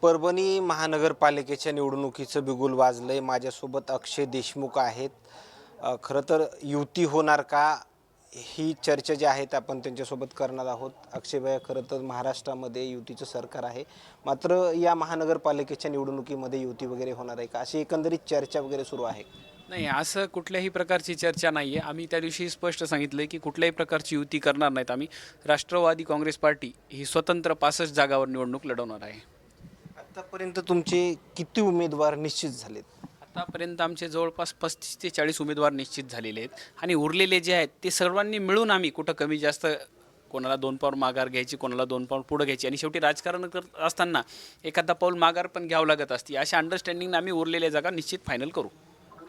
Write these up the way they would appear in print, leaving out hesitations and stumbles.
परभणी महानगरपालिकेच्या निवडणुकीचं बिगुल वाजलंय. माझ्यासोबत अक्षय देशमुख आहेत. खरं तर युती होणार का ही चर्चा जी आहे आपण त्यांच्यासोबत करणार आहोत. अक्षय भैया, खरं तर महाराष्ट्रामध्ये युतीचं सरकार आहे, मात्र या महानगरपालिकेच्या निवडणुकीमध्ये युती वगैरे होणार आहे का, अशी एकंदरीत चर्चा वगैरे सुरू आहे. नाही, असं कुठल्याही प्रकारची चर्चा नाही आहे. आम्ही त्या दिवशी स्पष्ट सांगितलं की कुठल्याही प्रकारची युती करणार नाहीत. आम्ही राष्ट्रवादी काँग्रेस पार्टी ही स्वतंत्र 65 जागावर निवडणूक लढवणार आहे. आतापर्यंत तुमचे किती उमेदवार निश्चित झालेत? आतापर्यंत आमचे जवळपास 35 ते 40 उमेदवार निश्चित झालेले आहेत आणि उरलेले जे आहेत ते सर्वांनी मिळून आम्ही कुठं कमी जास्त कोणाला 2 पाऊल माघार घ्यायची, कोणाला 2 पाऊल पुढं घ्यायची आणि शेवटी राजकारण करत असताना एखादा पाऊल माघार पण घ्यावं लागत असते. अशा अंडरस्टँडिंगने आम्ही उरलेल्या जागा निश्चित फायनल करू.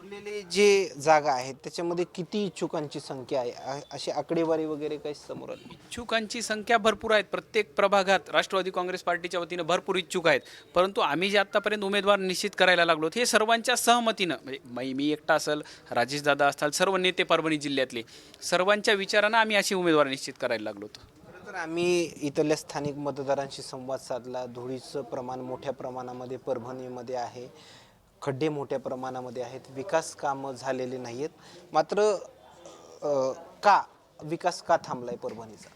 उरलेले जे जागा आहेत त्याच्यामध्ये किती इच्छुकांची संख्या आहे, अशी आकडेवारी वगैरे काही समोर आली? इच्छुकांची संख्या भरपूर आहेत. प्रत्येक प्रभागात राष्ट्रवादी काँग्रेस पार्टीच्या वतीनं भरपूर इच्छुक आहेत. परंतु आम्ही जे आत्तापर्यंत उमेदवार निश्चित करायला लागलो हे सर्वांच्या सहमतीनं, म्हणजे मी एकटा असेल, राजेशदादा असतील, सर्व नेते परभणी जिल्ह्यातले सर्वांच्या विचारानं आम्ही अशी उमेदवार निश्चित करायला लागलो. खरं तर आम्ही इथल्या स्थानिक मतदारांशी संवाद साधला. धुळीचं प्रमाण मोठ्या प्रमाणामध्ये परभणीमध्ये आहे, खड्डे मोठ्या प्रमाणामध्ये आहेत, विकास कामं झालेले नाही आहेत. मात्र का विकास का थांबलाय परभणीचा?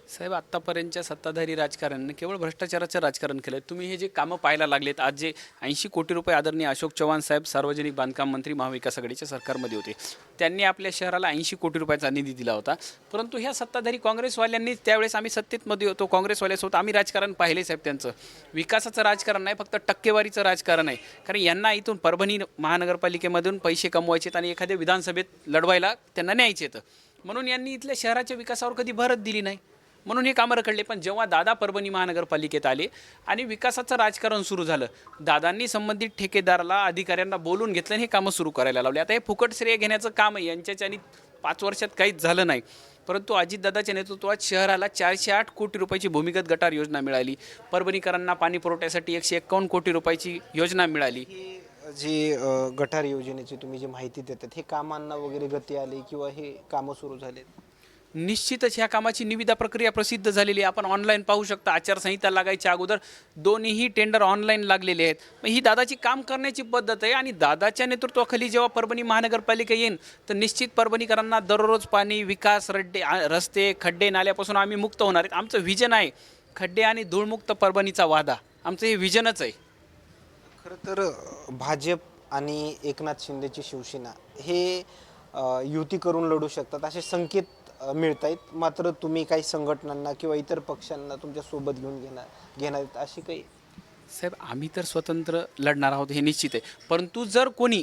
साहेब, आत्तापर्यंतच्या सत्ताधारी राजकारणाने केवळ भ्रष्टाचाराचं राजकारण केलं. तुम्ही हे जे कामं पाहायला लागलेत, आज जे 80 कोटी रुपये आदरणीय अशोक चव्हाण साहेब सार्वजनिक बांधकाम मंत्री महाविकास आघाडीच्या सरकारमध्ये होते, त्यांनी आपल्या शहराला 80 कोटी रुपयाचा निधी दिला होता. परंतु ह्या सत्ताधारी काँग्रेसवाल्यांनी, त्यावेळेस आम्ही सत्तेमध्ये होतो, काँग्रेसवाल्यासोबत आम्ही राजकारण पाहिले साहेब. त्यांचं विकासाचं राजकारण नाही, फक्त टक्केवारीचं राजकारण आहे. कारण यांना इथून परभणी महानगरपालिकेमधून पैसे कमवायचेत आणि एखाद्या विधानसभेत लढवायला त्यांना न्यायचेत. म्हणून यांनी इथल्या शहराच्या विकासावर कधी भरच दिली नाही, म्हणून हे कामं रखडले. पण जेव्हा दादा परभणी महानगरपालिकेत आले आणि विकासाचं राजकारण सुरू झालं, दादांनी संबंधित ठेकेदाराला, अधिकाऱ्यांना बोलून घेतलं आणि हे कामं सुरू करायला लावले. आता हे फुकट श्रेय घेण्याचं काम आहे यांच्याच्यानी 5 वर्षात काहीच झालं नाही. परंतु अजितदादाच्या नेतृत्वात शहराला 408 कोटी रुपयाची भूमिगत गटार योजना मिळाली. परभणीकरांना पाणी पुरवठ्यासाठी 151 कोटी रुपयाची योजना मिळाली. जी गटार योजनेची तुम्ही जी माहिती देतात, हे कामांना वगैरे गती आली किंवा हे कामं सुरू झालेत? निश्चितच ह्या कामाची निविदा प्रक्रिया प्रसिद्ध झालेली आहे. आपण ऑनलाईन पाहू शकता. आचारसंहिता लागायच्या अगोदर दोन्हीही टेंडर ऑनलाईन लागलेले आहेत. मग ही दादाची काम करण्याची पद्धत आहे आणि दादाच्या नेतृत्वाखाली जेव्हा परभणी महानगरपालिका येईल तर निश्चित परभणीकरांना दररोज पाणी, विकास, रस्ते, खड्डे, नाल्यापासून आम्ही मुक्त होणार आहेत. आमचं व्हिजन आहे खड्डे आणि धूळमुक्त परभणीचा वादा. आमचं हे व्हिजनच आहे. खरं तर भाजप आणि एकनाथ शिंदेची शिवसेना हे युती करून लढू शकतात असे संकेत मिळत आहेत. मात्र तुम्ही काही संघटनांना किंवा इतर पक्षांना तुमच्या सोबत घेणार आहेत अशी काही? साहेब, आम्ही तर स्वतंत्र लढणार आहोत हे निश्चित आहे. परंतु जर कोणी,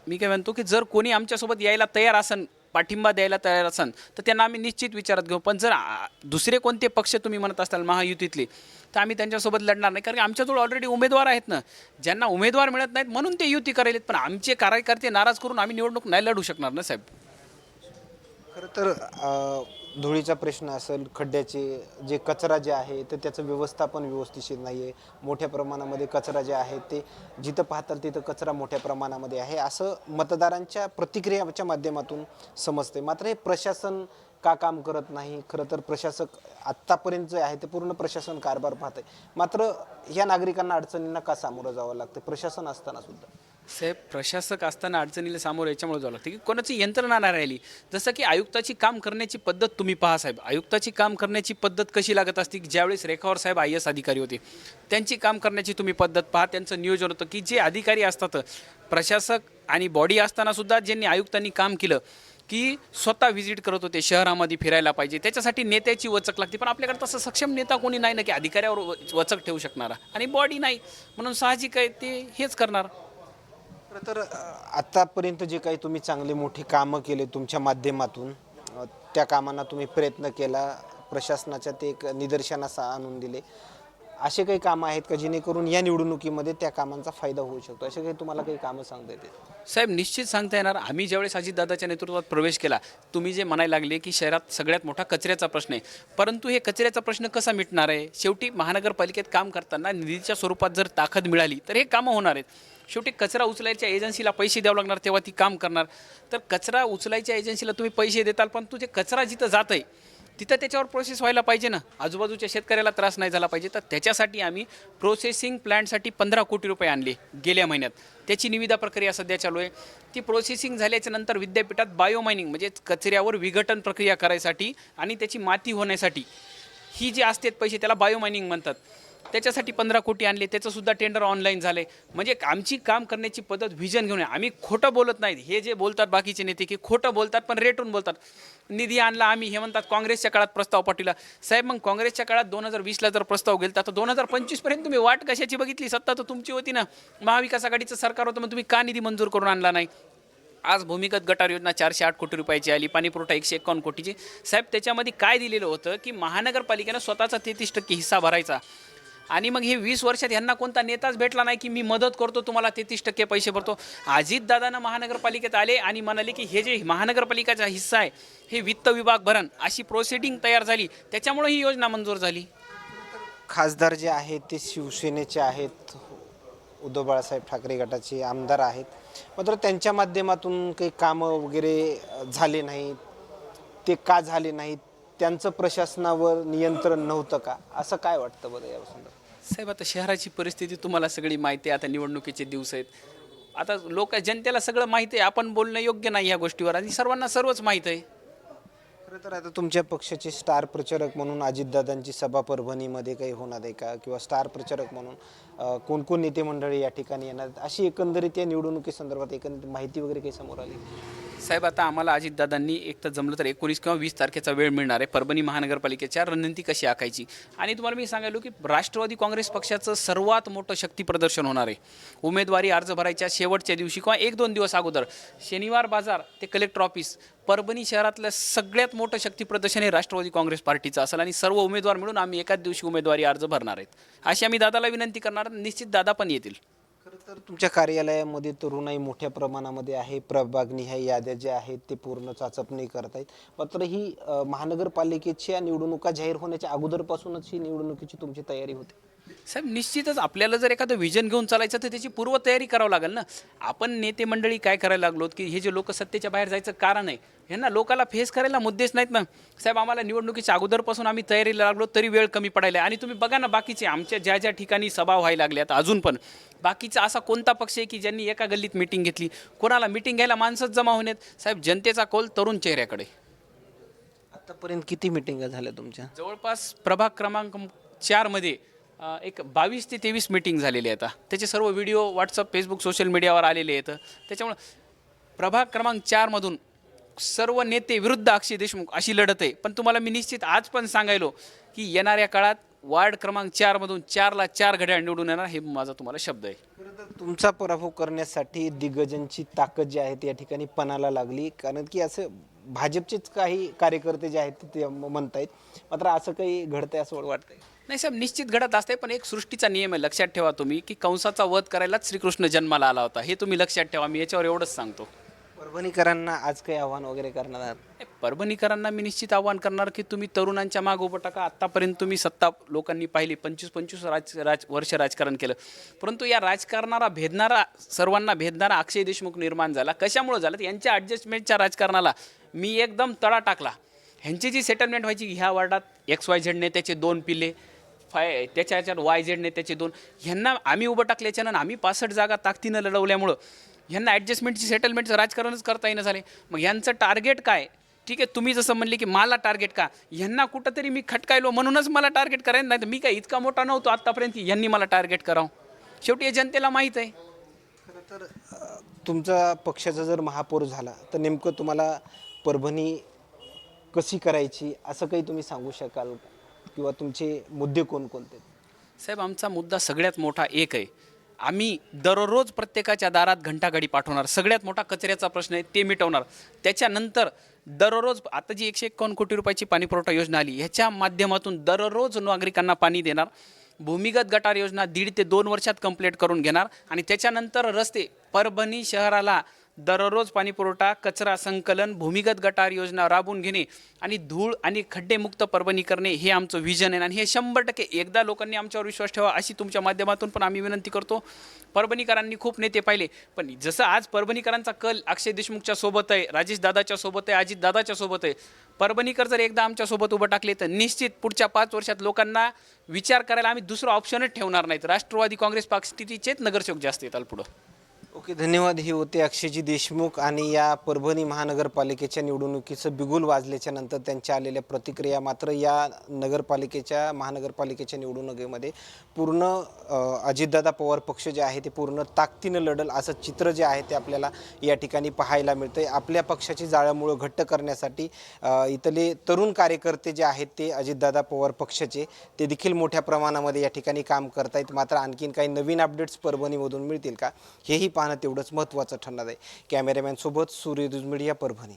मी काय म्हणतो की जर कोणी आमच्यासोबत यायला तयार असन, पाठिंबा द्यायला तयार असन, तर त्यांना आम्ही निश्चित विचारात घेऊ. पण जर दुसरे कोणते पक्ष तुम्ही म्हणत असाल महायुतीतले, तर आम्ही त्यांच्यासोबत लढणार नाही. कारण आमच्याजवळ ऑलरेडी उमेदवार आहेत ना. ज्यांना उमेदवार मिळत नाहीत म्हणून ते युती करायलेत. पण आमचे कार्यकर्ते नाराज करून आम्ही निवडणूक नाही लढू शकणार ना साहेब. खरं तर धुळीचा प्रश्न असेल, खड्ड्याचे जे कचरा जे आहे तर त्याचं व्यवस्थापन व्यवस्थिशीर नाही आहे. मोठ्या प्रमाणामध्ये कचरा जे आहे ते जिथं पाहताल तिथं कचरा मोठ्या प्रमाणामध्ये आहे, असं मतदारांच्या प्रतिक्रियाच्या माध्यमातून समजते. मात्र हे प्रशासन का काम करत नाही? खरं तर प्रशासक आत्तापर्यंत जे आहे ते पूर्ण प्रशासन कारभार पाहत आहे, मात्र या नागरिकांना अडचणींना का सामोरं जावं लागतं प्रशासन असताना सुद्धा? साहेब, प्रशासक असताना अडचणीला सामोरं याच्यामुळे जावं लागतं की कोणाची यंत्रणा नाही राहिली. जसं की आयुक्ताची काम करण्याची पद्धत तुम्ही पहा साहेब. आयुक्ताची काम करण्याची पद्धत कशी लागत असते की ज्यावेळेस रेखावर साहेब IAS अधिकारी होते, त्यांची काम करण्याची तुम्ही पद्धत पहा. त्यांचं नियोजन होतं की जे अधिकारी असतात, प्रशासक आणि बॉडी असताना सुद्धा ज्यांनी आयुक्तांनी काम केलं की स्वतः व्हिजिट करत होते, शहरामध्ये फिरायला पाहिजे. त्याच्यासाठी नेत्याची वचक लागते. पण आपल्याकडे तसं सक्षम नेता कोणी नाही ना की अधिकाऱ्यावर वचक ठेवू शकणारा, आणि बॉडी नाही, म्हणून साहजिक आहे ते हेच करणार. खरं तर आत्तापर्यंत जे काही तुम्ही चांगले मोठी कामं केले तुमच्या माध्यमातून, त्या कामांना तुम्ही प्रयत्न केला, प्रशासनाच्या ते एक निदर्शनास आणून दिले, असे काही कामं आहेत का जेणेकरून या निवडणुकीमध्ये त्या कामांचा फायदा होऊ शकतो? असे काही तुम्हाला काही कामं सांगता येते? साहेब, निश्चित सांगता येणार. आम्ही ज्यावेळेस अजितदादाच्या नेतृत्वात प्रवेश केला, तुम्ही जे म्हणायला लागले की शहरात सगळ्यात मोठा कचऱ्याचा प्रश्न आहे, परंतु हे कचऱ्याचा प्रश्न कसा मिटणार आहे? शेवटी महानगरपालिकेत काम करताना निधीच्या स्वरूपात जर ताकद मिळाली तर हे कामं होणार आहेत. शेवटी कचरा उचलायच्या एजन्सीला पैसे द्यावं लागणार, तेव्हा ती काम करणार. तर कचरा उचलायच्या एजन्सीला तुम्ही पैसे देताल, पण तुझे कचरा जिथं जात आहे तिथं त्याच्यावर प्रोसेस व्हायला पाहिजे ना, आजूबाजूच्या शेतकऱ्याला त्रास नाही झाला पाहिजे. तर त्याच्यासाठी आम्ही प्रोसेसिंग प्लॅन्टसाठी 15 कोटी रुपये आणले गेल्या महिन्यात. त्याची निविदा प्रक्रिया सध्या चालू आहे. ती प्रोसेसिंग झाल्याच्या नंतर विद्यापीठात बायोमायनिंग म्हणजे कचऱ्यावर विघटन प्रक्रिया करायसाठी आणि त्याची माती होण्यासाठी ही जी असतात पैसे त्याला बायोमायनिंग म्हणतात. त्याच्यासाठी 15 कोटी आणले. त्याचंसुद्धा टेंडर ऑनलाईन झालं आहे. म्हणजे आमची काम करण्याची पद्धत व्हिजन घेऊन आहे. आम्ही खोटं बोलत नाहीत. हे जे बोलतात बाकीचे नेते की खोटं बोलतात पण रेटून बोलतात. निधी आणला आम्ही, हे म्हणतात काँग्रेसच्या काळात प्रस्ताव पाठवला. साहेब मग काँग्रेसच्या काळात 2020ला जर प्रस्ताव गेला तर 2025पर्यंत तुम्ही वाट कशाची बघितली? सत्ता तर तुमची होती ना, महाविकास आघाडीचं सरकार होतं. मग तुम्ही का निधी मंजूर करून आणला नाही? आज भूमिगत गटार योजना 408 कोटी रुपयाची आली, पाणीपुरवठा 151 कोटीची. साहेब त्याच्यामध्ये काय दिलेलं होतं की महानगरपालिकेनं स्वतःचा 33% हिस्सा भरायचा. आणि मग हे 20 वर्षात यांना कोणता नेताच भेटला नाही की मी मदत करतो तुम्हाला 33% पैसे भरतो. अजितदादांना महानगरपालिकेत आले आणि म्हणाले की हे जे महानगरपालिकेचा हिस्सा आहे हे वित्त विभाग भरण, अशी प्रोसिडिंग तयार झाली. त्याच्यामुळे ही योजना मंजूर झाली. खासदार जे आहेत ते शिवसेनेचे आहेत, उद्धव बाळासाहेब ठाकरे गटाचे आमदार आहेत, मात्र त्यांच्या माध्यमातून काही कामं वगैरे झाले नाहीत. ते का झाले नाहीत? त्यांचं प्रशासनावर नियंत्रण नव्हतं का? असं काय वाटतं बरं या संदर्भात? साहेब आता शहराची परिस्थिती तुम्हाला सगळी माहिती आहे. आता निवडणुकीचे दिवस आहेत. आता जनतेला सगळं माहिती आहे. आपण बोलणं योग्य नाही या गोष्टीवर आणि सर्वांना सर्वच माहीत आहे. खरं तर आता तुमच्या पक्षाचे स्टार प्रचारक म्हणून अजितदादांची सभा परभणीमध्ये काही होणार आहे का? किंवा स्टार प्रचारक म्हणून कोण नेते मंडळी या ठिकाणी येणार आहेत? अशी एकंदरीत या निवडणुकीसंदर्भात एकंदरीत माहिती वगैरे काही समोर आली? साहेब आता आम्हाला अजितदादांनी एक तर जमलं तर 19 किंवा 20 तारखेचा वेळ मिळणार आहे. परभणी महानगरपालिकेच्या रणनीती कशी आखायची. आणि तुम्हाला मी सांगायलो की राष्ट्रवादी काँग्रेस पक्षाचं सर्वात मोठं शक्ती प्रदर्शन होणार आहे. उमेदवारी अर्ज भरायच्या शेवटच्या दिवशी किंवा 1-2 दिवस अगोदर शनिवार बाजार ते कलेक्टर ऑफिस परभणी शहरातलं सगळ्यात मोठं शक्ती प्रदर्शन हे राष्ट्रवादी काँग्रेस पार्टीचं असेल. आणि सर्व उमेदवार मिळून आम्ही एकाच दिवशी उमेदवारी अर्ज भरणार आहेत. अशी आम्ही दादाला विनंती करणार. निश्चित दादा पण येतील. खरं तर तुमच्या कार्यालयामध्ये तरुणाई मोठ्या प्रमाणामध्ये आहे. प्रभागनिहाय याद्या ज्या आहेत ते पूर्ण चाचपणी करतायत. मात्र ही महानगरपालिकेच्या निवडणुका जाहीर होण्याच्या अगोदरपासूनच ही निवडणुकीची तुमची तयारी होते? साहेब निश्चितच आपल्याला जर एखादं विजन घेऊन चालायचं तर त्याची पूर्वतयारी करावं लागेल ना. आपण नेते मंडळी काय करायला लागलो की हे जे लोक सत्तेच्या बाहेर जायचं कारण आहे, ह्यांना लोकाला फेस करायला मुद्देच नाहीत ना. साहेब आम्हाला निवडणुकीच्या अगोदरपासून आम्ही तयारीला लागलो तरी वेळ कमी पडायला. आणि तुम्ही बघा ना बाकीचे आमच्या ज्या ज्या ठिकाणी सभा व्हायला लागल्यात अजून पण बाकीचा असा कोणता पक्ष आहे की ज्यांनी एका गल्लीत मिटिंग घेतली? कोणाला मिटिंग घ्यायला माणसंच जमा होण्यात. साहेब जनतेचा कौल तरुण चेहऱ्याकडे. आतापर्यंत किती मिटिंगा झाल्या तुमच्या? जवळपास प्रभाग क्रमांक 4मध्ये एक 22 ते 23 मीटिंग झालेली आहे. आता त्याचे सर्व व्हिडिओ व्हॉट्सअप फेसबुक सोशल मीडियावर आलेले आहेत. त्याच्यामुळं प्रभाग क्रमांक 4मधून सर्व नेते विरुद्ध अक्षय देशमुख अशी लढत आहे. पण तुम्हाला मी निश्चित आज पण सांगायलो की येणाऱ्या काळात वार्ड क्रमांक 4मधून 4ला 4 घड्याळ निवडून येणार, हे माझा तुम्हाला शब्द आहे. खरं तर तुमचा पराभव करण्यासाठी दिग्गजांची ताकद जी आहे ती या ठिकाणी पणाला लागली. कारण की असं भाजपचेच काही कार्यकर्ते जे आहेत ते म्हणतायत, मात्र असं काही घडतंय असं वाटतंय? नाही साहेब निश्चित घडत असते. पण एक सृष्टीचा नियम आहे. लक्षात ठेवा तुम्ही की कंसाचा वध करायलाच श्रीकृष्ण जन्माला आला होता. हे तुम्ही लक्षात ठेवा. मी याच्यावर एवढंच सांगतो. परभणीकरांना आज काही आव्हान वगैरे करणार आहात? परभणीकरांना मी निश्चित आव्हान करणार की तुम्ही तरुणांच्या मागे उभं टाका. आत्तापर्यंत तुम्ही सत्ता लोकांनी पाहिली, 25 वर्ष राजकारण केलं. परंतु या राजकारणाला भेदणारा, सर्वांना भेदणारा अक्षय देशमुख निर्माण झाला. कशामुळे झालं? यांच्या ॲडजस्टमेंटच्या राजकारणाला मी एकदम तडा टाकला. ह्यांची जी सेटलमेंट व्हायची ह्या वार्डात XYZ नेत्याचे 2 पिल्ले, त्याच्या ह्याच्यात YZ नेत्याचे 2, ह्यांना आम्ही उभं टाकल्याच्यानं आम्ही 65 जागा ताकदीनं लढवल्यामुळं ह्यांना ॲडजस्टमेंटची सेटलमेंटचं राजकारणच करता येणं झाले. मग ह्यांचं टार्गेट काय? ठीक आहे तुम्ही जसं म्हणले की मला टार्गेट का? ह्यांना कुठंतरी मी खटकायलो म्हणूनच मला टार्गेट करायचं. नाही तर मी काय इतका मोठा नव्हतो आत्तापर्यंत यांनी मला टार्गेट करावं. शेवटी हे जनतेला माहीत आहे. खरं तर तुमचा पक्षाचा जर महापौर झाला तर नेमकं तुम्हाला परभणी कशी करायची असं काही तुम्ही सांगू शकाल? किंवा तुमचे मुद्दे कोणकोणते? साहेब आमचा मुद्दा सगळ्यात मोठा एक आहे. आम्ही दररोज प्रत्येकाच्या दारात घंटागाडी पाठवणार. सगळ्यात मोठा कचऱ्याचा प्रश्न आहे ते मिटवणार. त्याच्यानंतर दररोज आता जी 151 कोटी रुपयाची पाणीपुरवठा योजना आली ह्याच्या माध्यमातून दररोज नागरिकांना पाणी देणार. भूमिगत गटार योजना 1.5 ते 2 वर्षात कंप्लीट करून घेणार. आणि त्याच्यानंतर रस्ते परभणी शहराला दररोज पाणीपुरवठा, कचरा संकलन, भूमिगत गटार योजना राबवून घेणे आणि धूळ आणि खड्डेमुक्त परभणी करणे हे आमचं व्हिजन आहे आणि हे 100% एकदा लोकांनी आमच्यावर विश्वास ठेवा अशी तुमच्या माध्यमातून पण आम्ही विनंती करतो. परभणीकरांनी खूप नेते पाहिले, पण जसं आज परभणीकरांचा कल अक्षय देशमुखच्या सोबत आहे, राजेश दादाच्या सोबत आहे, अजित दादाच्या सोबत आहे. परभणीकर जर एकदा आमच्या सोबत उभं टाकले तर निश्चित पुढच्या 5 वर्षात लोकांना विचार करायला आम्ही दुसरं ऑप्शनच ठेवणार नाहीत. राष्ट्रवादी काँग्रेस पक्षाचेच नगरसेवक जास्त येतात पुढं. ओके, धन्यवाद. हे होते अक्षयजी देशमुख आणि या परभणी महानगरपालिकेच्या निवडणुकीचं बिगुल वाजल्याच्या नंतर त्यांच्या आलेल्या प्रतिक्रिया. मात्र या महानगरपालिकेच्या निवडणुकीमध्ये पूर्ण अजितदादा पवार पक्ष जे आहे ते पूर्ण ताकदीनं लढल असं चित्र जे आहे ते आपल्याला या ठिकाणी पाहायला मिळतंय. आपल्या पक्षाची जाळ्यामुळं घट्ट करण्यासाठी इथले तरुण कार्यकर्ते जे आहेत ते अजितदादा पवार पक्षाचे ते देखील मोठ्या प्रमाणामध्ये या ठिकाणी काम करतायत. मात्र आणखीन काही नवीन अपडेट्स परभणीमधून मिळतील का हेही पाहणं तेवढंच महत्त्वाचं ठरणार आहे. कॅमेरामॅन सोबत सूर्य मीडिया, परभणी.